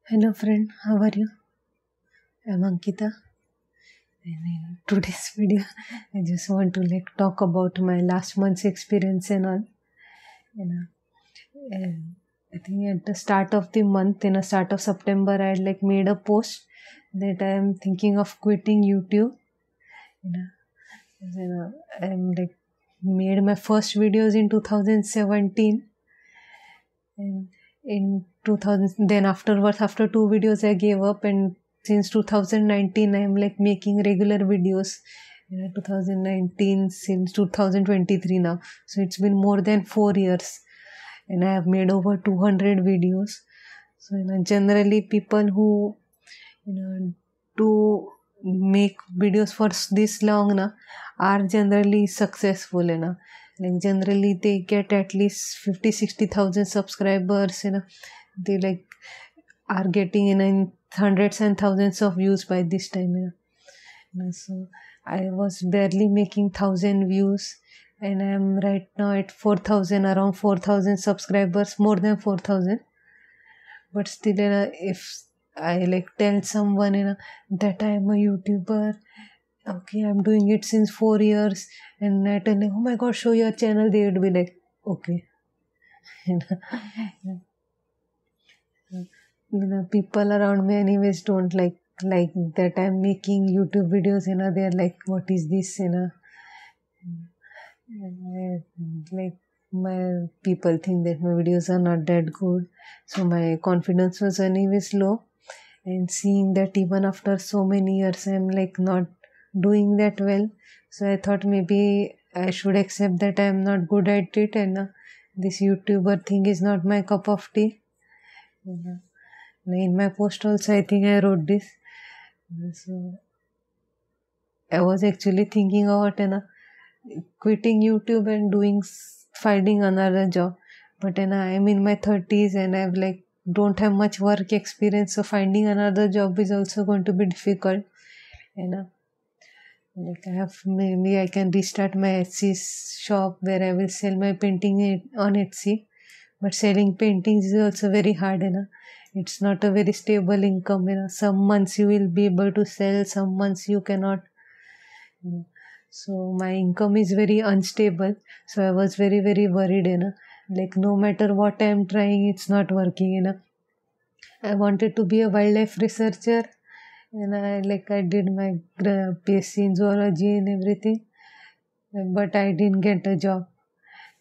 Hello friend, how are you? I'm Ankita, and in today's video I just want to talk about my last month's experience and all. You know, and I think at the start of the month, in the start of September, I had made a post that I am thinking of quitting YouTube. You know, I'm made my first videos in 2017, and in 2000, then afterwards, after 2 videos I gave up, and since 2019 I'm making regular videos. 2019 since 2023 now, so it's been more than 4 years, and I have made over 200 videos. So generally people who do make videos for this long are generally successful. Generally they get at least 50,000-60,000 subscribers. They are getting in hundreds and thousands of views by this time. So I was barely making 1,000 views, and I am right now at 4,000, around 4,000 subscribers, more than 4,000. But still, if I tell someone that I am a YouTuber, okay, I'm doing it since 4 years, and I tell them, oh my god, show your channel, they would be like, okay. People around me anyways don't like that I'm making YouTube videos. They're like, what is this? My people think that my videos are not that good, so my confidence was anyways low. And seeing that even after so many years I'm not doing that well, so I thought maybe I should accept that I'm not good at it, and this YouTuber thing is not my cup of tea. In my post also I think I wrote this. So I was actually thinking about quitting YouTube and finding another job, but I'm in my 30s and I've don't have much work experience, so finding another job is also going to be difficult. Maybe I can restart my Etsy shop where I will sell my painting on Etsy, but selling paintings is also very hard. It's not a very stable income. Some months you will be able to sell, some months you cannot. So my income is very unstable, so I was very worried. No matter what I am trying, it's not working. I wanted to be a wildlife researcher, and I did my PhD in zoology and everything, but I didn't get a job.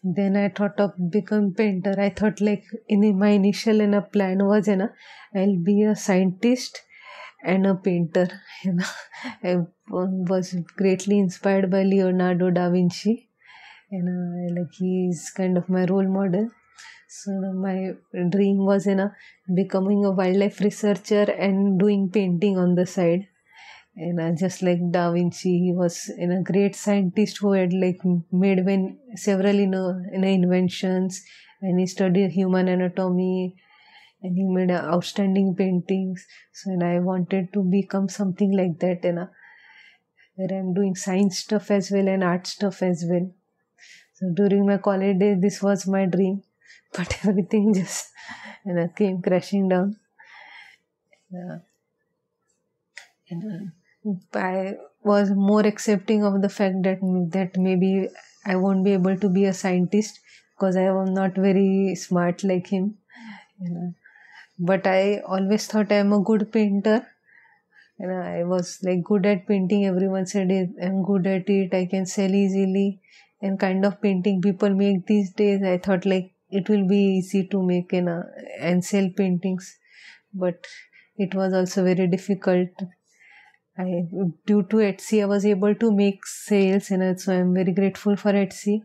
Then I thought of become painter. I thought in my initial plan was I'll be a scientist and a painter. I was greatly inspired by Leonardo da Vinci, and he is kind of my role model. So my dream was becoming a wildlife researcher and doing painting on the side. And just like Da Vinci, he was a great scientist who had made several inventions, and he studied human anatomy, and he made outstanding paintings. So and I wanted to become something like that, where I'm doing science stuff as well and art stuff as well. So during my college days, this was my dream, but everything just came crashing down. I was more accepting of the fact that maybe I won't be able to be a scientist because I am not very smart like him. But I always thought I am a good painter. I was good at painting. Everyone said I'm good at it. I can sell easily. And kind of painting people make these days, I thought it will be easy to make and sell paintings. But it was also very difficult. Due to Etsy, I was able to make sales, so I'm very grateful for Etsy.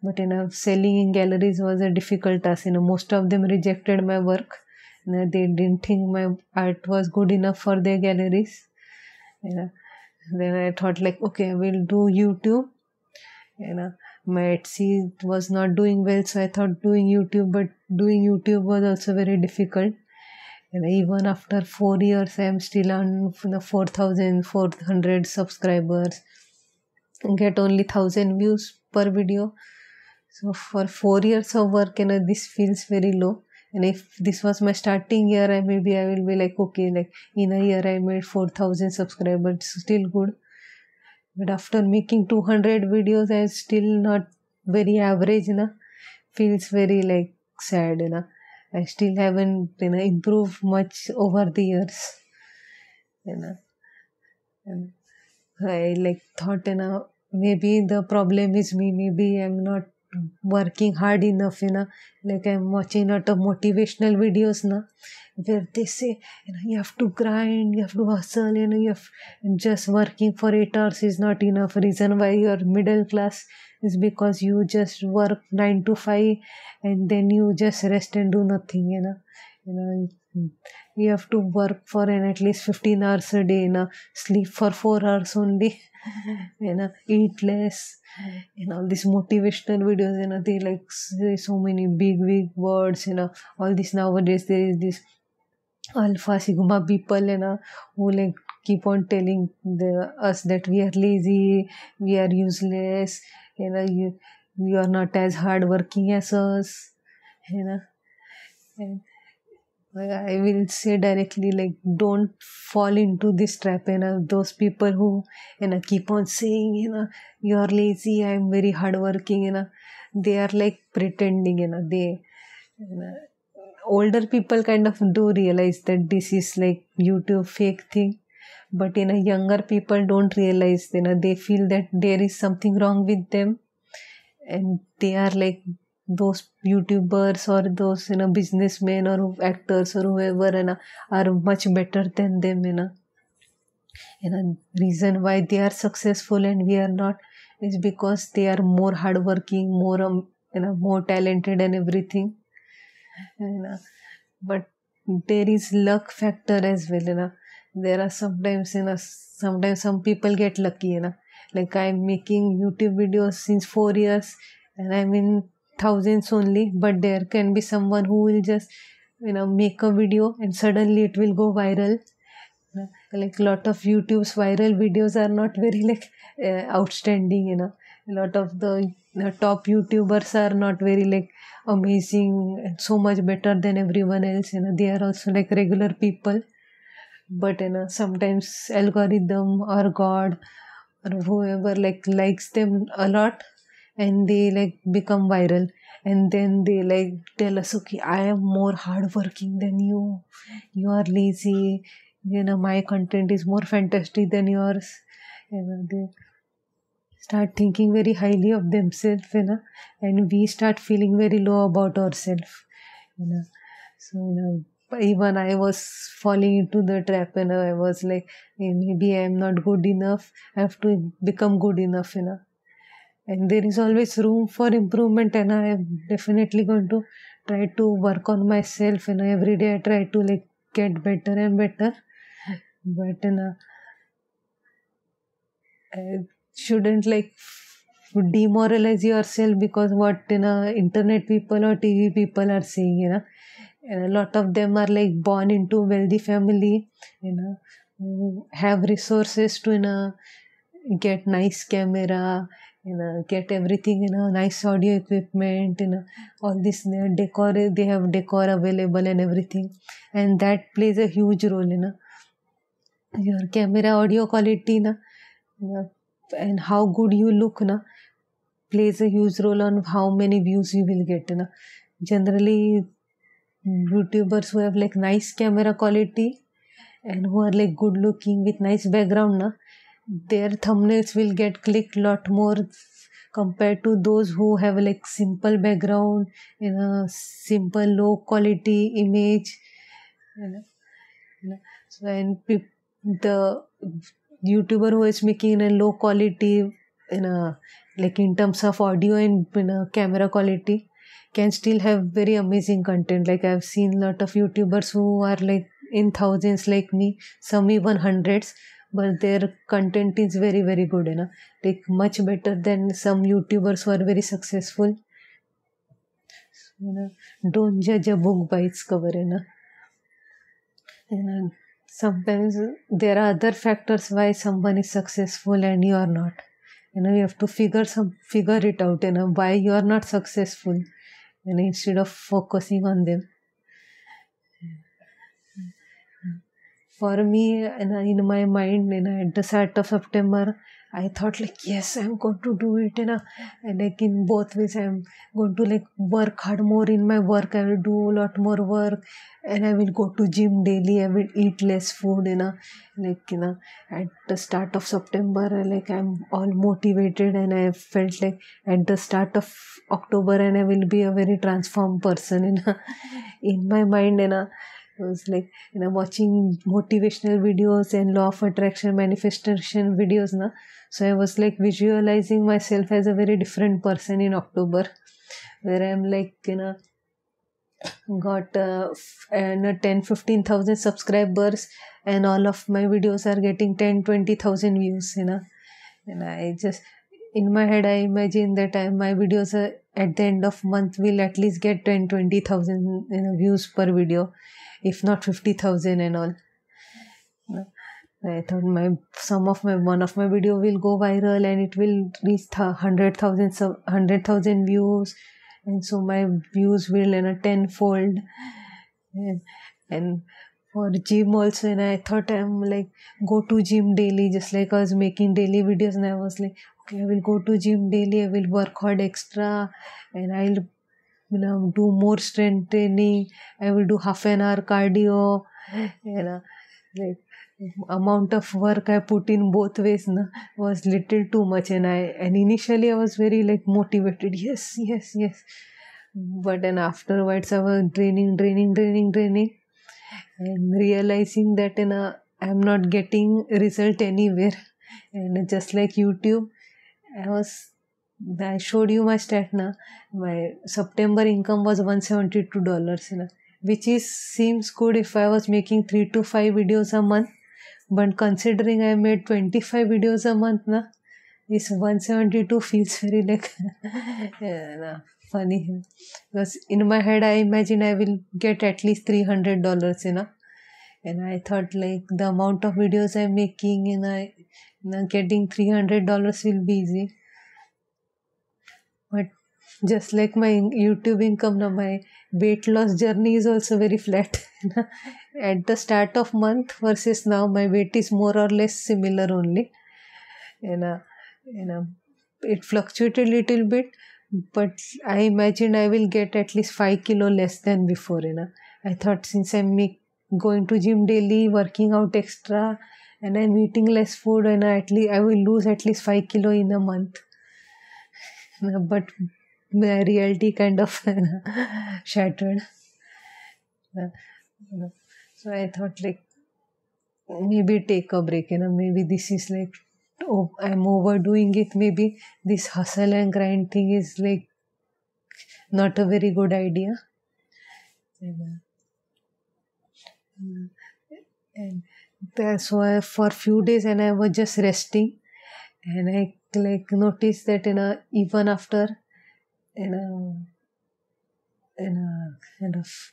But selling in galleries was a difficult task. Most of them rejected my work. They didn't think my art was good enough for their galleries. Then I thought okay, I will do YouTube. My Etsy was not doing well, so I thought doing YouTube, but doing YouTube was also very difficult. And even after 4 years, I am still on 4,400 subscribers and get only 1,000 views per video. So for 4 years of work, this feels very low. And if this was my starting year, I will be like, okay, like in a year I made 4,000 subscribers, still good. But after making 200 videos, I'm still not very average, feels very like sad, I still haven't, improved much over the years, you know. And I like thought, maybe the problem is me. Maybe I'm not working hard enough, Like I'm watching a lot of motivational videos, where they say, you have to grind, you have to hustle, you have just working for 8 hours is not enough. Reason why you're middle class is because you just work 9 to 5 and then you just rest and do nothing, You know, you have to work for at least 15 hours a day, sleep for 4 hours only, eat less, all these motivational videos, they like say so many big words, all this nowadays there is this alpha sigma people, who like keep on telling us that we are lazy, we are useless, you are not as hard working as us, and I will say directly, like, don't fall into this trap, those people who, keep on saying, you're lazy, I'm very hardworking, they are like pretending, older people kind of do realize that this is like YouTube fake thing, but, younger people don't realize, they feel that there is something wrong with them, and they are like, those YouTubers or those businessmen or actors or whoever are much better than them, reason why they are successful and we are not is because they are more hardworking, more more talented and everything, but there is luck factor as well, there are sometimes sometimes some people get lucky, like I'm making YouTube videos since 4 years and I'm in thousands only, but there can be someone who will just make a video and suddenly it will go viral. Like a lot of YouTube's viral videos are not very like outstanding, a lot of the top YouTubers are not very like amazing and so much better than everyone else, they are also like regular people, but sometimes algorithm or God or whoever like likes them a lot and they like become viral, and then they like tell us, okay, I am more hardworking than you, you are lazy, my content is more fantastic than yours, they start thinking very highly of themselves, and we start feeling very low about ourselves, so even I was falling into the trap, I was like, hey, maybe I am not good enough, I have to become good enough, and there is always room for improvement, and I am definitely going to try to work on myself, every day I try to like get better and better, but I shouldn't like demoralize yourself because what internet people or TV people are saying, and a lot of them are like born into wealthy family, who have resources to get nice camera, get everything, nice audio equipment, all this decor, they have decor available and everything, and that plays a huge role, your camera audio quality, and how good you look, plays a huge role on how many views you will get, generally YouTubers who have like nice camera quality and who are like good looking with nice background, their thumbnails will get clicked lot more compared to those who have like simple background in a simple low quality image, so, and the YouTuber who is making in a low quality like in terms of audio and camera quality can still have very amazing content. Like I've seen a lot of YouTubers who are like in thousands like me, some even hundreds, but their content is very very good, like much better than some YouTubers who are very successful. Don't judge a book by its cover, sometimes there are other factors why someone is successful and you are not, you have to figure it out, why you are not successful, instead of focusing on them. for me, in my mind, at the start of September, I thought like, yes, I'm going to do it, and like in both ways, I'm going to like work hard more in my work. I will do a lot more work, and I will go to gym daily. I will eat less food, like at the start of September, like I'm all motivated, and I felt like at the start of October, and I will be a very transformed person, in my mind, I was like, watching motivational videos and law of attraction manifestation videos, so I was like visualizing myself as a very different person in October, where I'm like, got 10-15,000 subscribers, and all of my videos are getting 10-20,000 views, and I just, in my head, I imagine that my videos are, at the end of month will at least get 10-20,000 views per video, if not 50,000 and all. I thought one of my video will go viral, and it will reach 100,000 views, and so my views will tenfold. And for gym also, and I thought I'm like go to gym daily, just like I was making daily videos, and I was like, okay, I will go to gym daily, I will work hard extra, and I'll do more strength training, I will do half an hour cardio, like amount of work I put in both ways was little too much, and initially I was very like motivated, yes, but then afterwards I was draining, and realizing that I'm not getting result anywhere, and just like YouTube, I showed you my stat now. My September income was $172, which seems good if I was making 3 to 5 videos a month. But considering I made 25 videos a month, this 172 feels very like funny. Because in my head, I imagine I will get at least $300, and I thought like the amount of videos I'm making, getting $300 will be easy. But just like my YouTube income, my weight loss journey is also very flat. At the start of month versus now, my weight is more or less similar only. It fluctuated a little bit, but I imagined I will get at least 5 kilo less than before. I thought since I'm going to gym daily, working out extra, and I'm eating less food, and I will lose at least 5 kilo in a month. But my reality kind of shattered. So I thought like maybe take a break, maybe this is like, I'm overdoing it. Maybe this hustle and grind thing is like not a very good idea. And so for a few days, and I was just resting, and I like noticed that even after kind of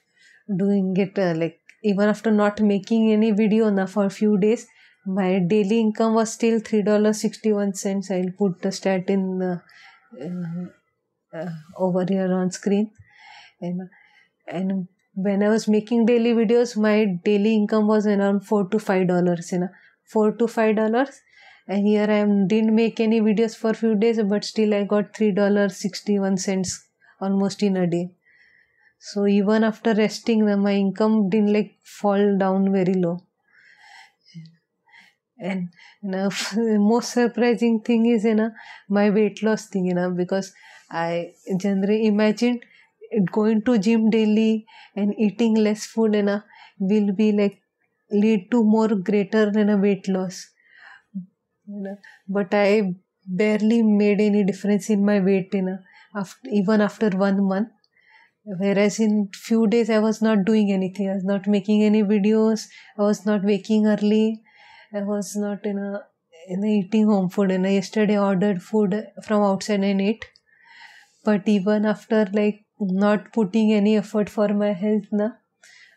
doing it like even after not making any video now for a few days, my daily income was still $3.61. I'll put the stat in over here on screen, and when I was making daily videos, my daily income was around $4 to $5, $4 to $5. And here I didn't make any videos for a few days, but still I got $3.61 almost in a day. So even after resting, my income didn't like fall down very low. And the most surprising thing is my weight loss thing, because I generally imagined going to gym daily and eating less food will be like lead to more greater weight loss. But I barely made any difference in my weight even after 1 month. Whereas in few days I was not doing anything. I was not making any videos. I was not waking early. I was not eating home food. And yesterday I ordered food from outside and ate. But even after like not putting any effort for my health,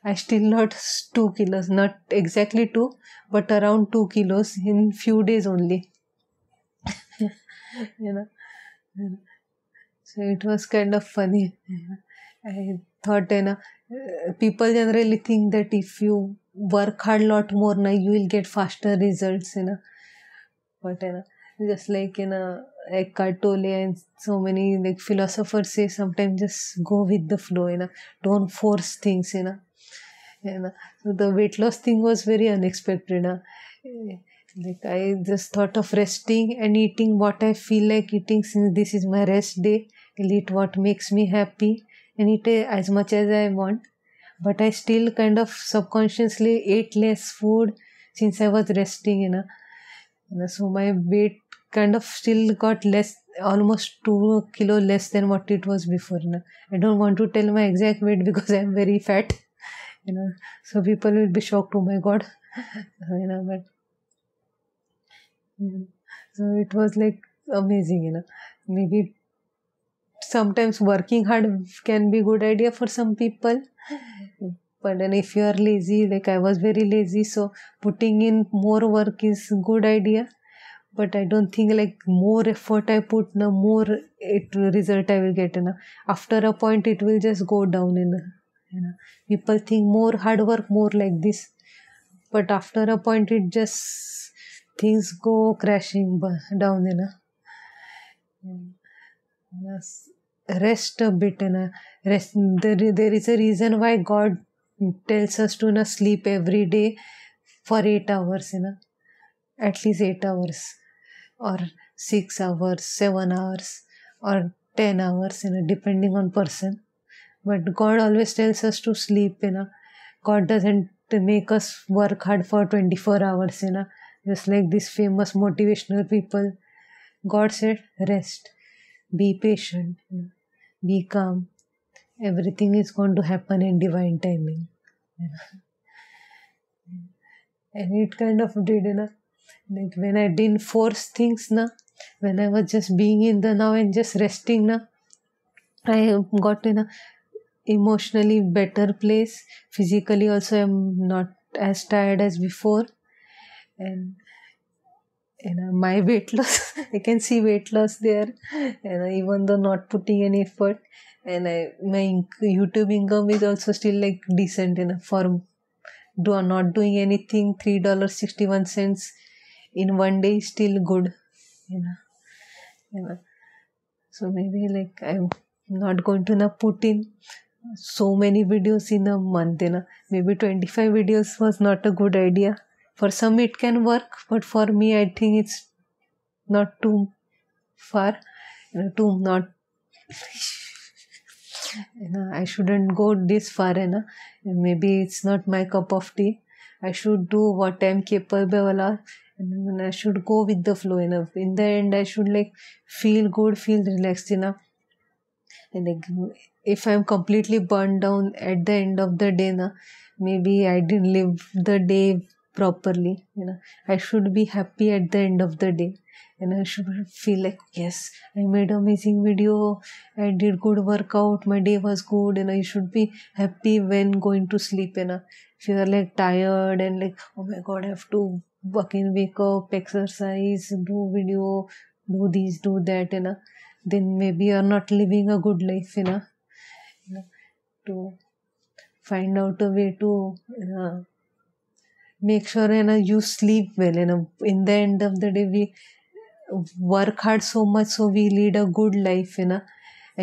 I still lost 2 kilos. Not exactly 2, but around 2 kilos in few days only. So it was kind of funny. I thought, people generally think that if you work hard lot more, na, you will get faster results, but just like Eckhart Tolle and so many like philosophers say, sometimes just go with the flow, don't force things, So the weight loss thing was very unexpected. Like I just thought of resting and eating what I feel like eating, since this is my rest day. I'll eat what makes me happy and eat as much as I want. But I still kind of subconsciously ate less food since I was resting, So my weight kind of still got less, almost 2 kilo less than what it was before. I don't want to tell my exact weight because I'm very fat, So people will be shocked. Oh my God, But so it was like amazing, Maybe sometimes working hard can be a good idea for some people. But then if you are lazy, like I was very lazy, so putting in more work is a good idea. But I don't think like more effort I put, more result I will get. After a point, it will just go down. People think more hard work, more like this. But after a point, it just things go crashing down. Yes. Rest a bit, rest. There is a reason why God tells us to sleep every day for 8 hours, at least 8 hours, or 6 hours, 7 hours, or 10 hours, depending on person. But God always tells us to sleep, God doesn't make us work hard for 24 hours, just like these famous motivational people. God said, rest, be patient, be calm. Everything is going to happen in divine timing. And it kind of did, like when I didn't force things, when I was just being in the now and just resting, I got in a emotionally better place. Physically also, I'm not as tired as before. And my weight loss, I can see weight loss there, even though not putting any effort. And my YouTube income is also still like decent enough for not doing anything. $3.61 in one day is still good, So maybe like I'm not going to put in so many videos in a month. Maybe 25 videos was not a good idea. For some it can work, but for me I think it's not too far, too not. I shouldn't go this far, maybe it's not my cup of tea. I should do what I'm capable of, and I should go with the flow enough. In the end, I should like feel good, feel relaxed enough. And like, if I'm completely burned down at the end of the day, maybe I didn't live the day properly. I should be happy at the end of the day. And I should feel like, yes, I made an amazing video, I did good workout, my day was good, and I should be happy when going to sleep. If you are like tired and like, oh my God, I have to fucking wake up, exercise, do video, do this, do that, then maybe you are not living a good life, to find out a way to make sure you sleep well. In the end of the day, we work hard so much so we lead a good life, and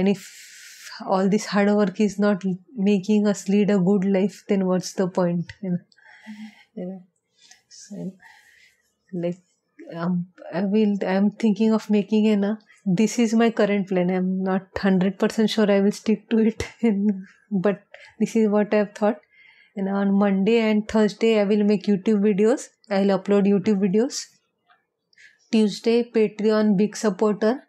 if all this hard work is not making us lead a good life, then what's the point? So, like I'm thinking of making this is my current plan. I'm not 100% sure I will stick to it, but this is what I've thought. And on Monday and Thursday I will make YouTube videos. I'll upload YouTube videos. Tuesday, Patreon big supporter.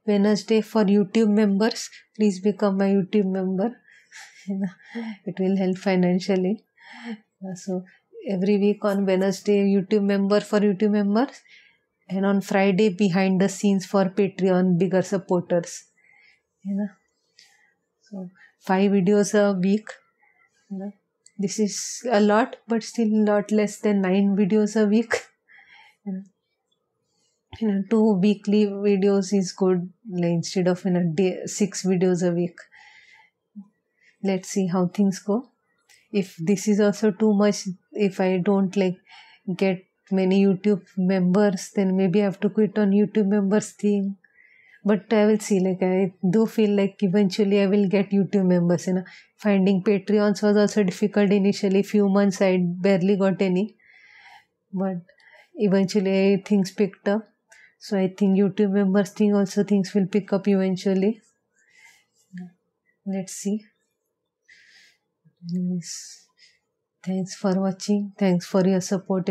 Wednesday, for YouTube members, please become my YouTube member. It will help financially. So every week on Wednesday, YouTube member for YouTube members, and on Friday, behind the scenes for Patreon bigger supporters. So 5 videos a week. This is a lot, but still a lot less than 9 videos a week. 2 weekly videos is good, instead of in a day 6 videos a week. Let's see how things go. if this is also too much, if I don't like get many YouTube members, then maybe I have to quit on YouTube members thing. But I will see, like I do feel like eventually I will get YouTube members. Finding Patreons was also difficult initially. Few months I barely got any, but eventually things picked up. So I think YouTube members thing also things will pick up eventually. Let's see. Yes. Thanks for watching. Thanks for your support.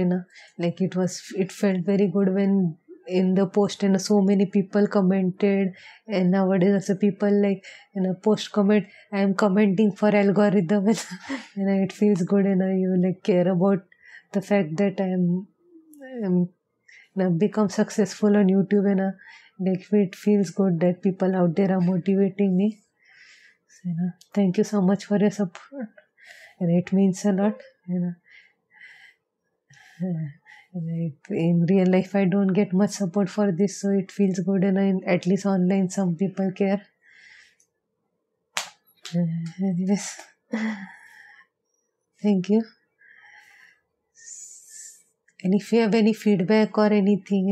Like it felt very good when in the post so many people commented, and nowadays also people like in a post comment, I am commenting for algorithm. It feels good. You like care about the fact that I'm become successful on YouTube. Like it feels good that people out there are motivating me. So, thank you so much for your support, and it means a lot. Like in real life I don't get much support for this, so it feels good, and at least online some people care. Anyways, thank you. And if you have any feedback or anything,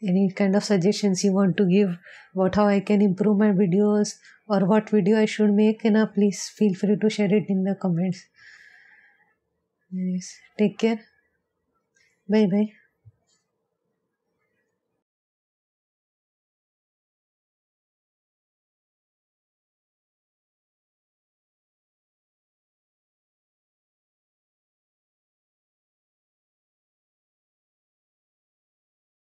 any kind of suggestions you want to give about how I can improve my videos or what video I should make, please feel free to share it in the comments. Yes, take care. Bye bye.